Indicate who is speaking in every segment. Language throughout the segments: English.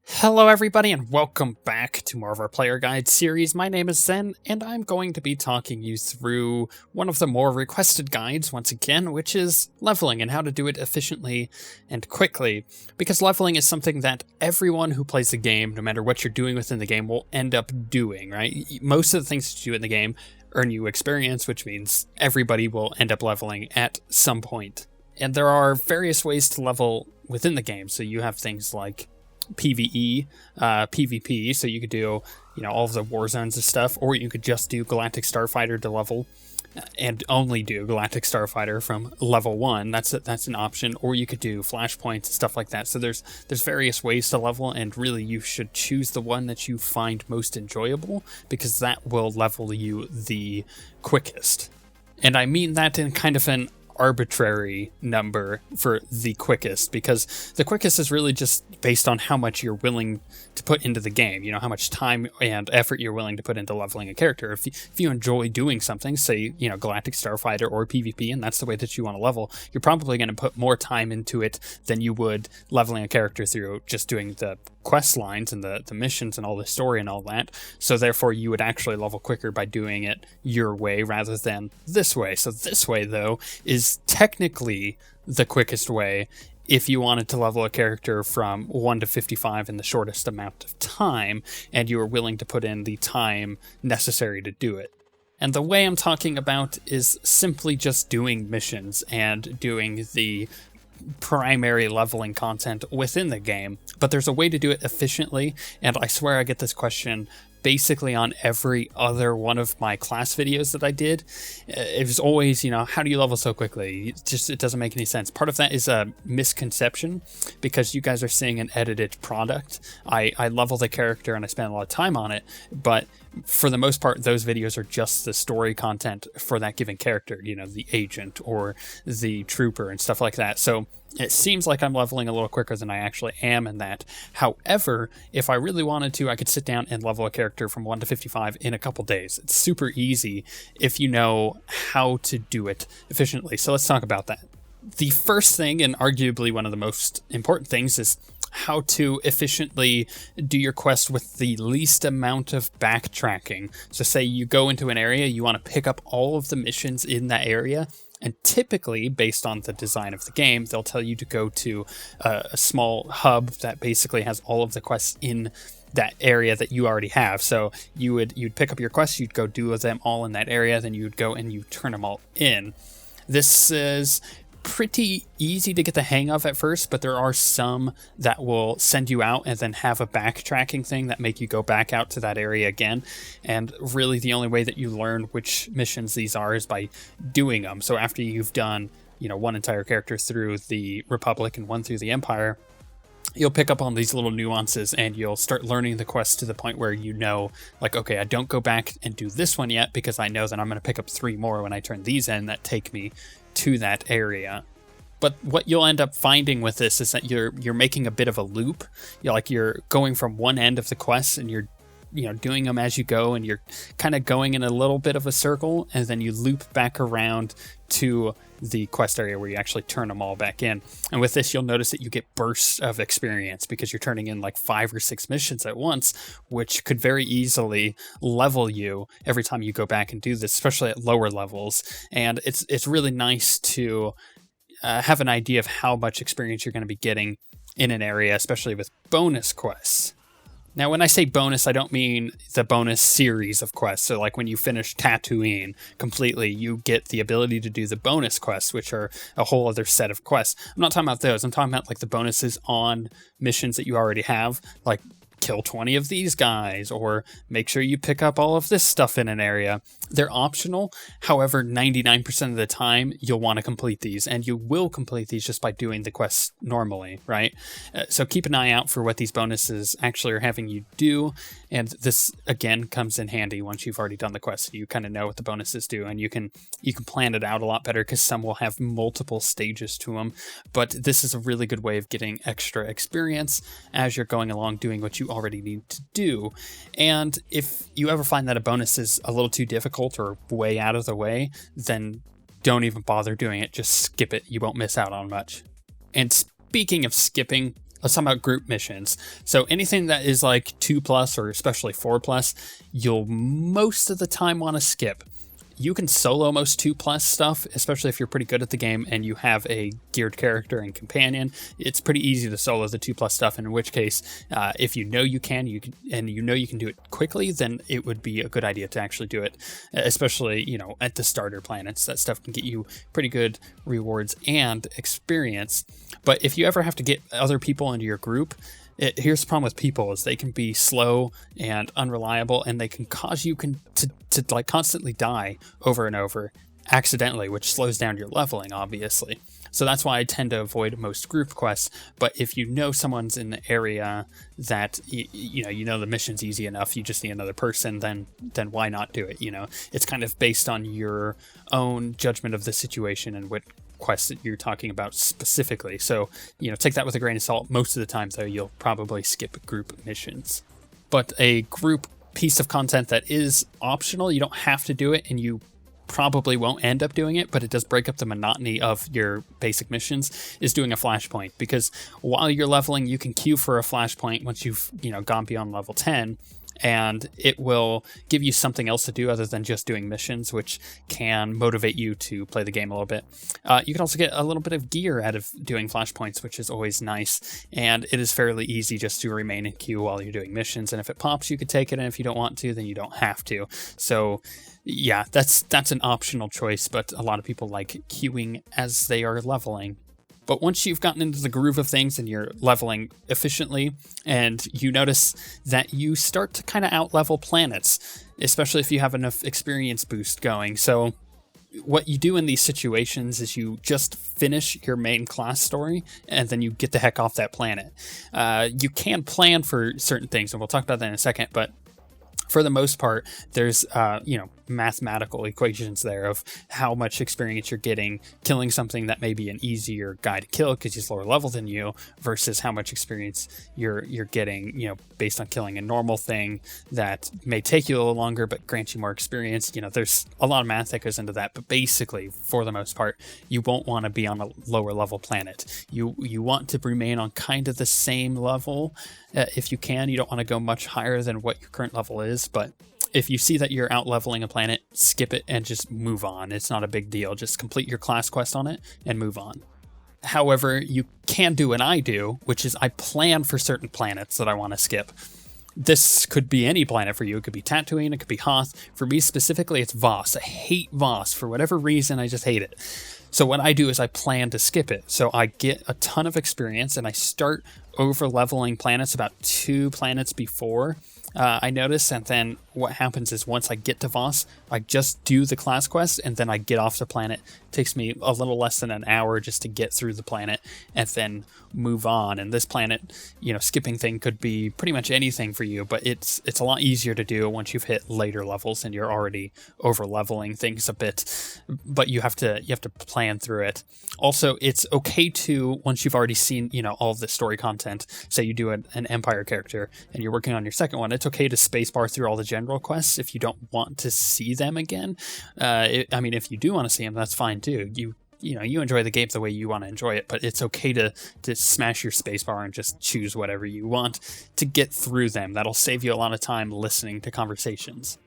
Speaker 1: Hello everybody and welcome back to more of our player guide series. My name is Zen and I'm going to be talking you through one of the more requested guides once again, which is leveling and how to do it efficiently and quickly. Because leveling is something that everyone who plays the game, no matter what you're doing within the game, will end up doing, right? Most of the things that you do in the game earn you experience, which means everybody will end up leveling at some point. And there are various ways to level within the game. So you have things like PvE, PvP, so you could do, all of the war zones and stuff, or you could just do Galactic Starfighter to level, and only do Galactic Starfighter from level 1. That's an option, or you could do Flashpoints and stuff like that. So there's various ways to level, and really you should choose the one that you find most enjoyable, because that will level you the quickest. And I mean that in kind of an arbitrary number for the quickest, because the quickest is really just based on how much you're willing to put into the game, how much time and effort you're willing to put into leveling a character. If you enjoy doing something, say, Galactic Starfighter or PvP, and that's the way that you want to level, you're probably going to put more time into it than you would leveling a character through just doing the quest lines and the missions and all the story and all that. So therefore you would actually level quicker by doing it your way rather than this way. So this way, though, is technically the quickest way if you wanted to level a character from 1 to 55 in the shortest amount of time, and you were willing to put in the time necessary to do it. And the way I'm talking about is simply just doing missions and doing the primary leveling content within the game. But there's a way to do it efficiently, and I swear I get this question basically on every other one of my class videos that I did. It was always, how do you level so quickly? It doesn't make any sense. Part of that is a misconception, because you guys are seeing an edited product. I level the character and I spend a lot of time on it, but for the most part, those videos are just the story content for that given character, the agent or the trooper and stuff like that. So it seems like I'm leveling a little quicker than I actually am in that. However, if I really wanted to, I could sit down and level a character from 1 to 55 in a couple days. It's super easy if you know how to do it efficiently. So let's talk about that. The first thing, and arguably one of the most important things, is how to efficiently do your quest with the least amount of backtracking. So say you go into an area, you want to pick up all of the missions in that area, and typically, based on the design of the game, they'll tell you to go to a small hub that basically has all of the quests in that area that you already have. So you'd pick up your quests, you'd go do them all in that area, then you'd go and you turn them all in. This is pretty easy to get the hang of at first, but there are some that will send you out and then have a backtracking thing that make you go back out to that area again. And really the only way that you learn which missions these are is by doing them. So after you've done, one entire character through the Republic and one through the Empire, you'll pick up on these little nuances and you'll start learning the quest to the point where okay, I don't go back and do this one yet because I know that I'm going to pick up 3 more when I turn these in that take me to that area. But what you'll end up finding with this is that you're making a bit of a loop. You're going from one end of the quest and you're doing them as you go, and you're kind of going in a little bit of a circle, and then you loop back around to the quest area where you actually turn them all back in. And with this, you'll notice that you get bursts of experience because you're turning in like 5 or 6 missions at once, which could very easily level you every time you go back and do this, especially at lower levels. And it's really nice to have an idea of how much experience you're going to be getting in an area, especially with bonus quests. Now, when I say bonus, I don't mean the bonus series of quests. So like when you finish Tatooine completely, you get the ability to do the bonus quests, which are a whole other set of quests. I'm not talking about those. I'm talking about like the bonuses on missions that you already have, like kill 20 of these guys, or make sure you pick up all of this stuff in an area. They're optional. However, 99% of the time, you'll want to complete these, and you will complete these just by doing the quests normally, right? So keep an eye out for what these bonuses actually are having you do, and this, again, comes in handy once you've already done the quest. You kind of know what the bonuses do, and you can plan it out a lot better, because some will have multiple stages to them, but this is a really good way of getting extra experience as you're going along doing what you already need to do. And if you ever find that a bonus is a little too difficult or way out of the way, then don't even bother doing it. Just skip it. You won't miss out on much. And speaking of skipping, let's talk about group missions. So anything that is like 2+ or especially 4+, you'll most of the time want to skip. You can solo most 2+ stuff, especially if you're pretty good at the game and you have a geared character and companion. It's pretty easy to solo the 2+ stuff, and in which case, if you know you can do it quickly, then it would be a good idea to actually do it, especially, you know, at the starter planets. That stuff can get you pretty good rewards and experience. But if you ever have to get other people into your group, here's the problem with people is they can be slow and unreliable, and they can cause you to like constantly die over and over accidentally, which slows down your leveling, obviously. So that's why I tend to avoid most group quests. But if you know someone's in the area that you know the mission's easy enough, you just need another person, then why not do it? You know, it's kind of based on your own judgment of the situation and what quest that you're talking about specifically. So, you know, take that with a grain of salt. Most of the time, though, you'll probably skip group missions. But a group piece of content that is optional, you don't have to do it, and you probably won't end up doing it, but it does break up the monotony of your basic missions, is doing a flashpoint. Because while you're leveling, you can queue for a flashpoint once you've, you know, gone beyond level 10, and it will give you something else to do other than just doing missions, which can motivate you to play the game a little bit. You can also get a little bit of gear out of doing flashpoints, which is always nice, and it is fairly easy just to remain in queue while you're doing missions, and if it pops, you could take it, and if you don't want to, then you don't have to. So yeah, that's an optional choice, but a lot of people like queuing as they are leveling. But once you've gotten into the groove of things and you're leveling efficiently, and you notice that you start to kind of out-level planets, especially if you have enough experience boost going. So what you do in these situations is you just finish your main class story, and then you get the heck off that planet. You can plan for certain things, and we'll talk about that in a second, but for the most part, there's, mathematical equations there of how much experience you're getting killing something that may be an easier guy to kill because he's lower level than you, versus how much experience you're getting, you know, based on killing a normal thing that may take you a little longer but grants you more experience. You know, there's a lot of math that goes into that, but basically, for the most part, you won't want to be on a lower level planet. You want to remain on kind of the same level if you can. You don't want to go much higher than what your current level is, but if you see that you're out leveling a planet, skip it and just move on. It's not a big deal. Just complete your class quest on it and move on. However, you can do what I do, which is I plan for certain planets that I want to skip. This could be any planet for you. It could be Tatooine, it could be Hoth. For me specifically, it's Voss. I hate Voss. For whatever reason, I just hate it. So what I do is I plan to skip it. So I get a ton of experience, and I start over leveling planets about 2 planets before I notice, and then what happens is once I get to Voss, I just do the class quest, and then I get off the planet. It takes me a little less than an hour just to get through the planet, and then move on. And this planet, you know, skipping thing could be pretty much anything for you, but it's a lot easier to do once you've hit later levels and you're already over leveling things a bit. But you have to plan through it. Also, it's okay to, once you've already seen, you know, all of the story content, say you do an Empire character and you're working on your second one, it's okay to spacebar through all the general quests if you don't want to see them again. If you do want to see them, that's fine too. You enjoy the game the way you want to enjoy it, but it's okay to smash your spacebar and just choose whatever you want to get through them. That'll save you a lot of time listening to conversations.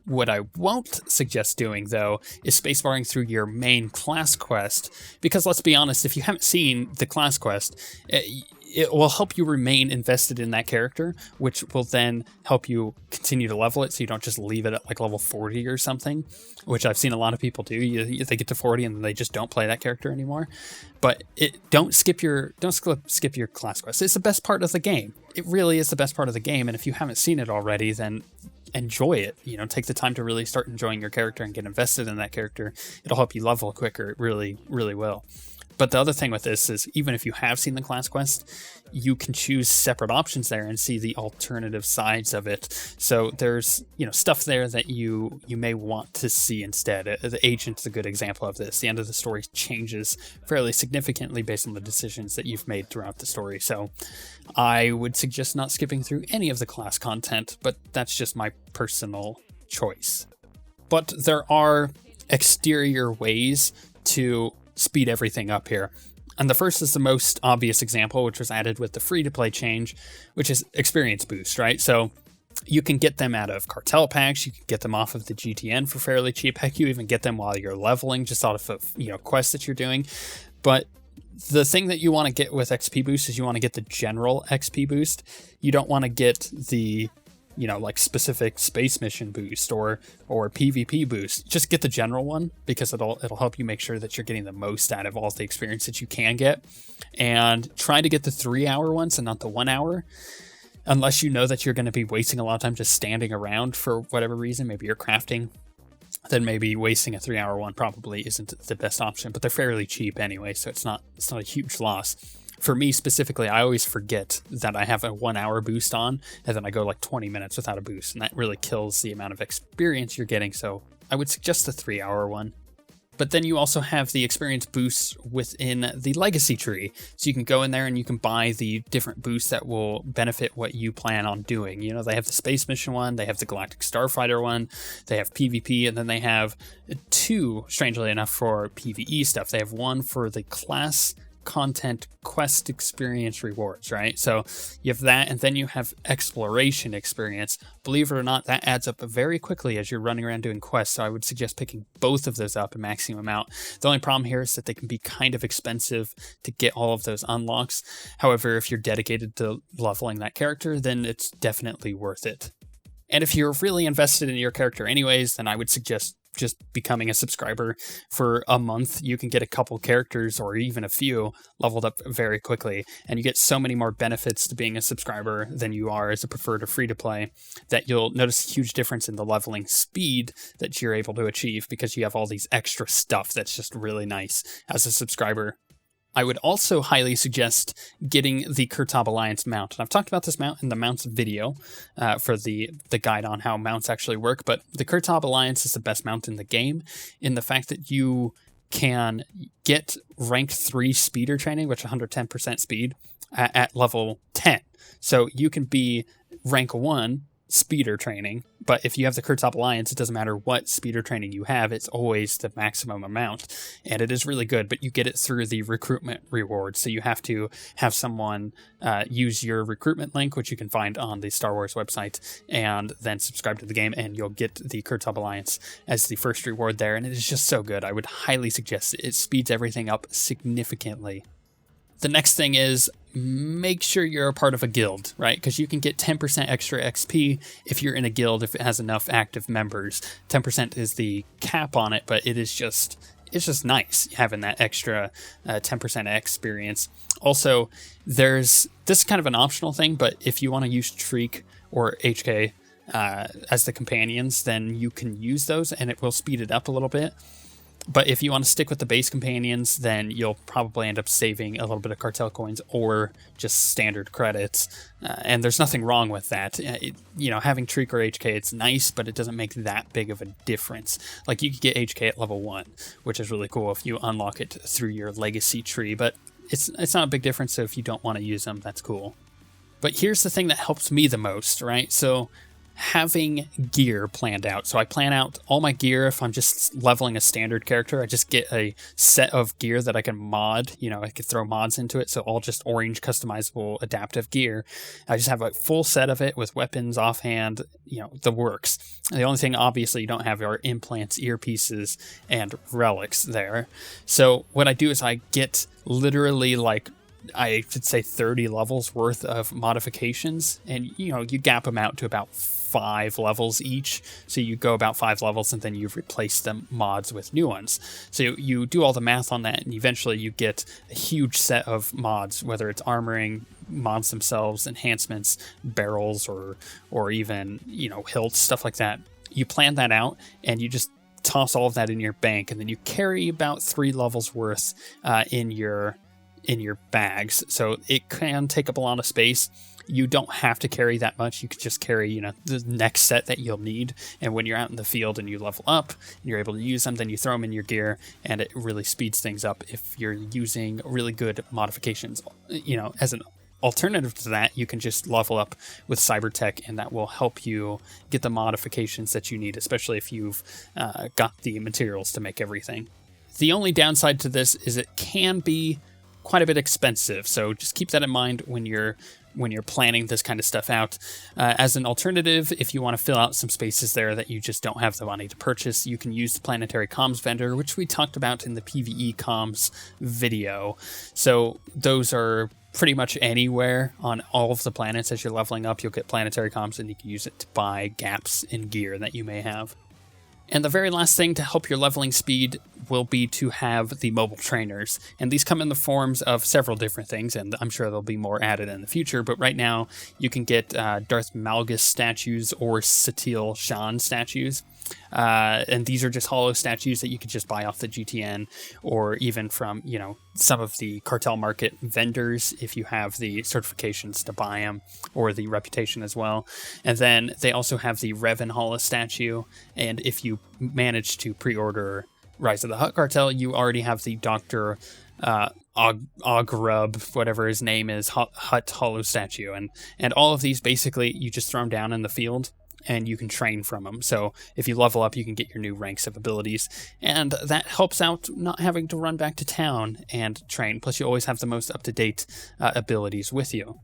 Speaker 1: What I won't suggest doing, though, is spacebarring through your main class quest, because let's be honest, if you haven't seen the class quest, it will help you remain invested in that character, which will then help you continue to level it so you don't just leave it at like level 40 or something, which I've seen a lot of people do. They get to 40 and then they just don't play that character anymore. But don't skip your class quest. It's the best part of the game. It really is the best part of the game, and if you haven't seen it already, then enjoy it. Take the time to really start enjoying your character and get invested in that character. It'll help you level quicker. It really, really will. But the other thing with this is, even if you have seen the class quest, you can choose separate options there and see the alternative sides of it. So there's, stuff there that you may want to see instead. The agent's a good example of this. The end of the story changes fairly significantly based on the decisions that you've made throughout the story. So I would suggest not skipping through any of the class content, but that's just my personal choice. But there are exterior ways to speed everything up here. And the first is the most obvious example, which was added with the free-to-play change, which is experience boost, right? So you can get them out of cartel packs, you can get them off of the GTN for fairly cheap. Heck, you even get them while you're leveling, just out of quests that you're doing. But the thing that you want to get with XP boost is you want to get the general XP boost. You don't want to get the like specific space mission boost or PvP boost. Just get the general one, because it'll help you make sure that you're getting the most out of all the experience that you can get. And try to get the 3-hour ones and not the 1 hour, unless you know that you're going to be wasting a lot of time just standing around for whatever reason. Maybe you're crafting, then maybe wasting a 3-hour one probably isn't the best option, but they're fairly cheap anyway, so it's not a huge loss. For me specifically, I always forget that I have a 1 hour boost on, and then I go like 20 minutes without a boost, and that really kills the amount of experience you're getting, so I would suggest the 3-hour one. But then you also have the experience boosts within the legacy tree. So you can go in there and you can buy the different boosts that will benefit what you plan on doing. They have the space mission one, they have the galactic starfighter one, they have PvP, and then they have 2, strangely enough, for PvE stuff. They have one for the class content quest experience rewards, right? So you have that, and then you have exploration experience. Believe it or not, that adds up very quickly as you're running around doing quests, so I would suggest picking both of those up and maxing them out. The only problem here is that they can be kind of expensive to get all of those unlocks. However, if you're dedicated to leveling that character, then it's definitely worth it. And if you're really invested in your character anyways, then I would suggest just becoming a subscriber for a month. You can get a couple characters or even a few leveled up very quickly, and you get so many more benefits to being a subscriber than you are as a preferred or free-to-play that you'll notice a huge difference in the leveling speed that you're able to achieve, because you have all these extra stuff that's just really nice as a subscriber. I would also highly suggest getting the Kurtab Alliance mount. And I've talked about this mount in the mounts video for the guide on how mounts actually work, but the Kurtab Alliance is the best mount in the game in the fact that you can get rank 3 speeder training, which is 110% speed, at level 10. So you can be rank 1 speeder training, but if you have the Kurtab Alliance, it doesn't matter what speeder training you have, it's always the maximum amount, and it is really good, but you get it through the recruitment reward, so you have to have someone use your recruitment link, which you can find on the Star Wars website, and then subscribe to the game, and you'll get the Kurtab Alliance as the first reward there, and it is just so good. I would highly suggest it. It speeds everything up significantly. The next thing is make sure you're a part of a guild, right? Because you can get 10% extra XP if you're in a guild, if it has enough active members. 10% is the cap on it, but it's just nice having that extra 10% experience. Also, this is kind of an optional thing, but if you want to use Shriek or HK as the companions, then you can use those and it will speed it up a little bit. But if you want to stick with the base companions, then you'll probably end up saving a little bit of cartel coins or just standard credits. And there's nothing wrong with that. Having Shriek or HK, it's nice, but it doesn't make that big of a difference. Like, you could get HK at level 1, which is really cool if you unlock it through your legacy tree. But it's not a big difference, so if you don't want to use them, that's cool. But here's the thing that helps me the most, right? So having gear planned out. So I plan out all my gear. If I'm just leveling a standard character, I just get a set of gear that I can mod. I could throw mods into it. So all just orange customizable adaptive gear. I just have a full set of it with weapons, offhand, the works. The only thing obviously you don't have are implants, earpieces, and relics there. So what I do is I get literally I should say 30 levels worth of modifications, and you gap them out to about 5 levels each. So you go about 5 levels and then you replace the mods with new ones. So you do all the math on that, and eventually you get a huge set of mods, whether it's armoring, mods themselves, enhancements, barrels, or even hilts, stuff like that. You plan that out and you just toss all of that in your bank, and then you carry about 3 levels worth in your bags. So it can take up a lot of space. You don't have to carry that much. You could just carry, the next set that you'll need. And when you're out in the field and you level up and you're able to use them, then you throw them in your gear, and it really speeds things up if you're using really good modifications. As an alternative to that, you can just level up with Cybertech, and that will help you get the modifications that you need, especially if you've got the materials to make everything. The only downside to this is it can be quite a bit expensive, so just keep that in mind when you're planning this kind of stuff out. As an alternative, if you want to fill out some spaces there that you just don't have the money to purchase, you can use the planetary comms vendor, which we talked about in the PvE comms video. So those are pretty much anywhere on all of the planets. As you're leveling up, you'll get planetary comms, and you can use it to buy gaps in gear that you may have. And the very last thing to help your leveling speed will be to have the mobile trainers. And these come in the forms of several different things, and I'm sure there'll be more added in the future. But right now, you can get Darth Malgus statues or Satil Shan statues. And these are just hollow statues that you could just buy off the GTN, or even from, some of the cartel market vendors if you have the certifications to buy them, or the reputation as well. And then they also have the Revan Hollow statue, and if you manage to pre-order Rise of the Hutt Cartel, you already have the Dr. Ogrub, whatever his name is, Hutt Hollow statue. And all of these, basically, you just throw them down in the field, and you can train from them. So if you level up, you can get your new ranks of abilities, and that helps out not having to run back to town and train. Plus, you always have the most up-to-date abilities with you.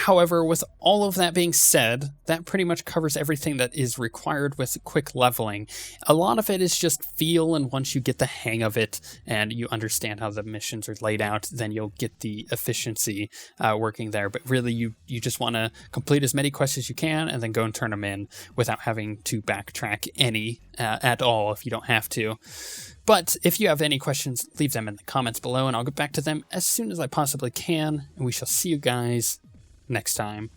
Speaker 1: However, with all of that being said, that pretty much covers everything that is required with quick leveling. A lot of it is just feel, and once you get the hang of it and you understand how the missions are laid out, then you'll get the efficiency working there. But really, you just want to complete as many quests as you can and then go and turn them in without having to backtrack any at all if you don't have to. But if you have any questions, leave them in the comments below, and I'll get back to them as soon as I possibly can, and we shall see you guys next time.